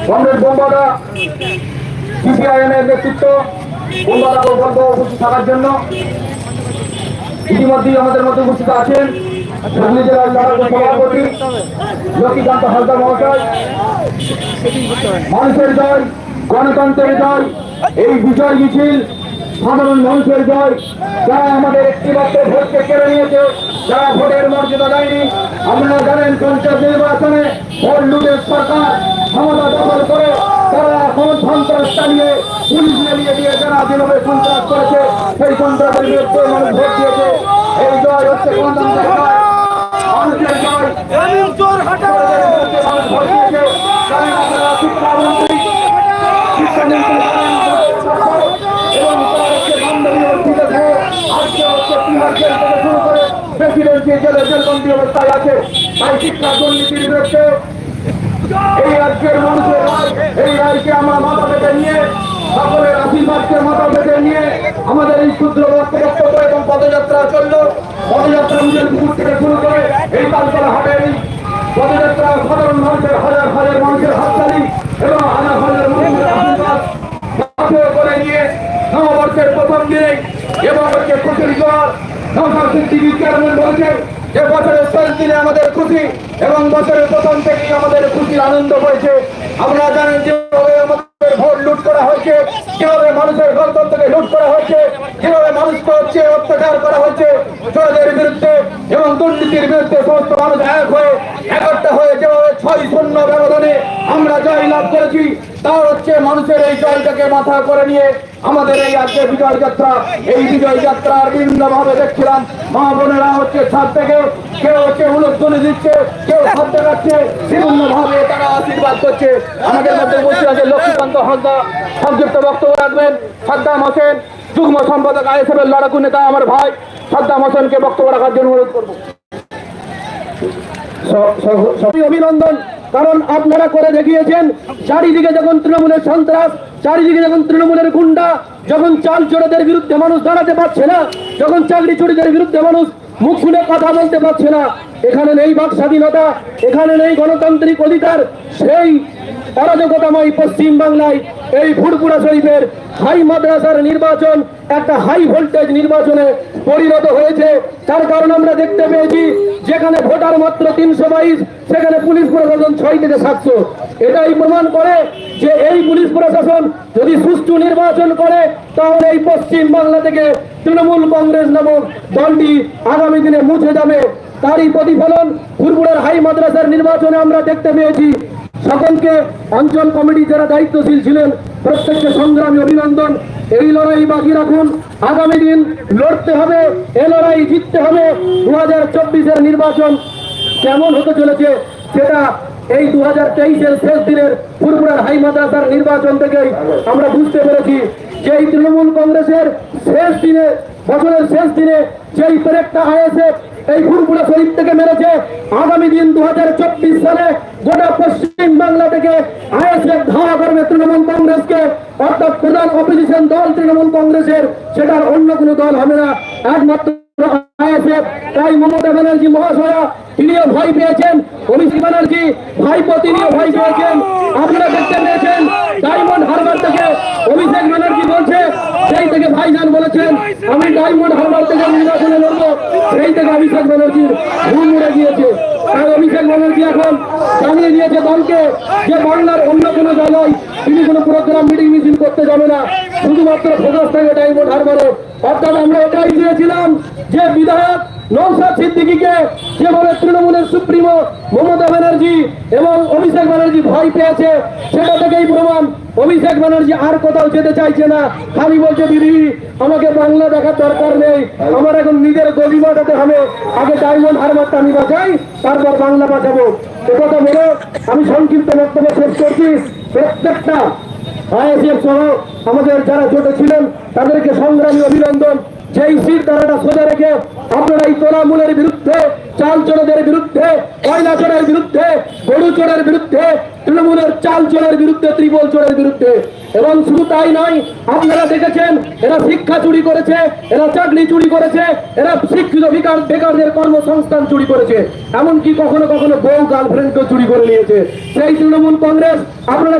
কংগ্রেস বোমবাদা সিপিআইএমের নেতৃত্ব বোমবাদা প্রকল্প উপস্থিত থাকার জন্য ইতিমধ্যেই আমাদের মধ্যে উপস্থিত আছেন হুগলি জেলার সভাপতি লক্ষ্মীকান্ত হালদার মহাশয়। মানুষের জয়, গণতন্ত্রের জয়, এই বিজয় মিছিল সাধারণ মানুষের জয়। যারা আমাদের একটিমাত্র ভোটকে কেড়ে নিয়েছে, যারা ভোটের মর্যাদা দেয়নি, আপনারা জানেন পঞ্চায়েত নির্বাচনে ভোট লুটের সরকার ক্ষমতা দখল করে তারা এখন সন্ত্রাস চালিয়ে পুলিশ নিয়ে দিয়ে যারা যেভাবে সন্ত্রাস করেছে সেই সন্ত্রাসের বিরুদ্ধে মানুষ ভোট দিয়েছে। এই জয় হচ্ছে গণতন্ত্রের জয়, মানুষের জয়। মানুষ ভোট দিয়েছে কারণ আপনারা শিক্ষামন্ত্রী এবং তারা হচ্ছে বান্ধবী আজকে হচ্ছে তিহার জেল থেকে শুরু করে প্রেসিডেন্সি জেলবন্দি অবস্থায় আছে। তাই শিক্ষা দুর্নীতির বিরুদ্ধে এই রাজ্যের মানুষের রায়, এই রায়কে আমরা মাথা পেতে নিয়ে সকলের আশীর্বাদকে মাথা পেতে নিয়ে আমাদের এই ক্ষুদ্র বক্তব্য এবং পদযাত্রা চলল। পদযাত্রা নিজের পুকুর থেকে শুরু করে এই তালতলা হাটের পদযাত্রা সাধারণ মানুষের হাজার হাজার মানুষের হাততালি এবং হাজার হাজার মানুষের আশীর্বাদ করে নিয়ে নববর্ষের প্রথম দিনে এবং হচ্ছে খুশির জোয়ার নওশাদ সিদ্দিকী চেয়ারম্যান বলেছেন যে বছরের শেষ দিনে আমাদের খুশি এবং বছরের প্রথম থেকেই আমাদের খুশির আনন্দ হয়েছে। আপনারা জানেন যেভাবে আমাদের ভোট লুট করা হয়েছে, কিভাবে মানুষের গণতন্ত্রকে লুট করা হয়েছে, কিভাবে মানুষকে হচ্ছে অত্যাচার করা হয়েছে, চোরদের বিরুদ্ধে এবং দুর্নীতির বিরুদ্ধে সমস্ত মানুষ এক হয়ে একটা হয়ে যেভাবে 6-0 ব্যবধানে আমরা জয় লাভ করেছি, তা হচ্ছে মানুষের এই জয়টাকে মাথা করে নিয়ে আমাদের এই আজকের বিজয় যাত্রা। এই বিজয় যাত্রার বিভিন্ন ভাবে দেখছিলাম মা বোনেরা হচ্ছে ছাদ থেকে কেউ হচ্ছে উলুধ্বনি দিচ্ছে, কেউ হাত দেখাচ্ছে, বিভিন্ন ভাবে তারা আশীর্বাদ করছে। আমাদের মধ্যে বসে আছে লক্ষ্মীকান্ত হালদার, সংক্ষিপ্ত বক্তব্য রাখবেন। সাদ্দাম হোসেন যুগ্ম সম্পাদক আইএসএফ এর লড়াকু নেতা আমার ভাই সাদ্দাম হোসেনকে বক্তব্য রাখার জন্য অনুরোধ করবো। অভিনন্দন, কারণ আপনারা করে দেখিয়েছেন। চারিদিকে যখন তৃণমূলের সন্ত্রাস, চারিদিকে যখন তৃণমূলের গুন্ডা, যখন চাল চোরদের বিরুদ্ধে মানুষ দাঁড়াতে পারছে না, যখন চাকরি চুরিদের বিরুদ্ধে মানুষ মুখ খুলে কথা বলতে পারছে না, এখানে নেই বাক স্বাধীনতা, এখানে নেই গণতান্ত্রিক অধিকার, সেই অরাজকতাময় পশ্চিম বাংলায় এই ফুরপুরা শরীফের হাই মাদ্রাসার নির্বাচন একটা হাই ভোল্টেজ নির্বাচনে পরিণত হয়েছে। তার কারণ আমরা দেখতে পেয়েছি যেখানে ভোটার মাত্র 322, সেখানে পুলিশ প্রশাসন 6 থেকে 700। এটাই প্রমাণ করে যে এই পুলিশ প্রশাসন যদি সুষ্ঠু নির্বাচন করে তাহলে এই পশ্চিম বাংলা থেকে তৃণমূল কংগ্রেস নামক দলটি আগামী দিনে মুছে যাবে। তারই প্রতিফলন ফুরপুরার হাই মাদ্রাসার নির্বাচনে আমরা দেখতে পেয়েছি। সকলকে অঞ্চল কমিটি যারা দায়িত্বশীল ছিলেন প্রত্যেককে সংগ্রামী অভিনন্দন। এই লড়াই বাকি রাখুন, আগামী দিন লড়তে হবে, এই লড়াই জিততে হবে। 2024-এর নির্বাচন কেমন হতে চলেছে সেটা এই 2023-এর শেষ দিনের ফুরপুরার হাই মাদ্রাসার নির্বাচন থেকেই আমরা বুঝতে পেরেছি যে এই তৃণমূল কংগ্রেসের শেষ দিনে, বছরের শেষ দিনে যেই পেরেকটা আইএসএফ এই ফুরপুরা শরীফ থেকে মেরেছে, আগামী দিন 2024 সালে গোটা পশ্চিম বাংলা থেকে আইএসএফ ধাওয়া করবে তৃণমূল কংগ্রেসকে, অর্থাৎ প্রধান অপোজিশন দল তৃণমূল কংগ্রেসের, সেটার অন্য কোনো দল হবে না, একমাত্র আইএসএফ। তাই মমতা ব্যানার্জি মহাশয়া তিনিও ভয় পেয়েছেন, অভিষেক ব্যানার্জি ভাইপো তিনিও ভয় পেয়েছেন। আপনারা দেখতে পেয়েছেন ডায়মন্ড হারবার থেকে অভিষেক ব্যানার্জি বলছে, সেই থেকে ভাইজান বলেছেন আমি ডায়মন্ড হারবার থেকে নির্বাচনে লড়বো, সেই থেকে অভিষেক ব্যানার্জির ঘুম উড়ে গিয়েছে। তাই অভিষেক ব্যানার্জি এখন জানিয়ে দিয়েছে দলকে যে বাংলার অন্য কোনো দলই তিনি কোনো প্রোগ্রাম মিটিং মিছিল করতে যাবে না, শুধুমাত্র ফোকাস থাকবে ডায়মন্ড হারবারে। অর্থাৎ আমরা এটাই দিয়েছিলাম যে বিধায়ক নওশাদ সিদ্দিকীকে যেভাবে তৃণমূলের সুপ্রিমো মমতা ব্যানার্জি এবং অভিষেক ব্যানার্জি ভয় পেয়েছে, সেটা থেকেই প্রমাণ অভিষেক ব্যানার্জি আর কোথাও যেতে চাইছে না। খালি বলছে দিদি আমাকে বাংলা দেখার দরকার নেই, আমার এখন নিজের গদি বাঁচাতে হবে, আগে ডায়মন্ড হারবারটা আমি বাঁচাই, তারপর বাংলা বাঁচাবো। একথা বলে আমি সংক্ষিপ্ত বক্তব্য শেষ করছি। প্রত্যেকটা আইএসএফ সহ আমাদের যারা জোটে ছিলেন তাদেরকে সংগ্রামী অভিনন্দন। যেই সিট তারাটা সোজা রেখে আপনারা এই তোলামূলের বিরুদ্ধে, চাল চোরদের বিরুদ্ধে, কয়লা চোরের বিরুদ্ধে, গরু চোরের বিরুদ্ধে, তৃণমূলের চাল চোরের বিরুদ্ধে, ত্রিপল চোরের বিরুদ্ধে এবং শুধু তাই নয়, আপনারা দেখেছেন এরা শিক্ষা চুরি করেছে, এরা চাকরি চুরি করেছে, এরা শিক্ষিত বেকারদের কর্মসংস্থান চুরি করেছে, এমনকি কখনো কখনো বউ গার্লফ্রেন্ডকেও চুরি করে নিয়েছে। সেই তৃণমূল কংগ্রেস আপনারা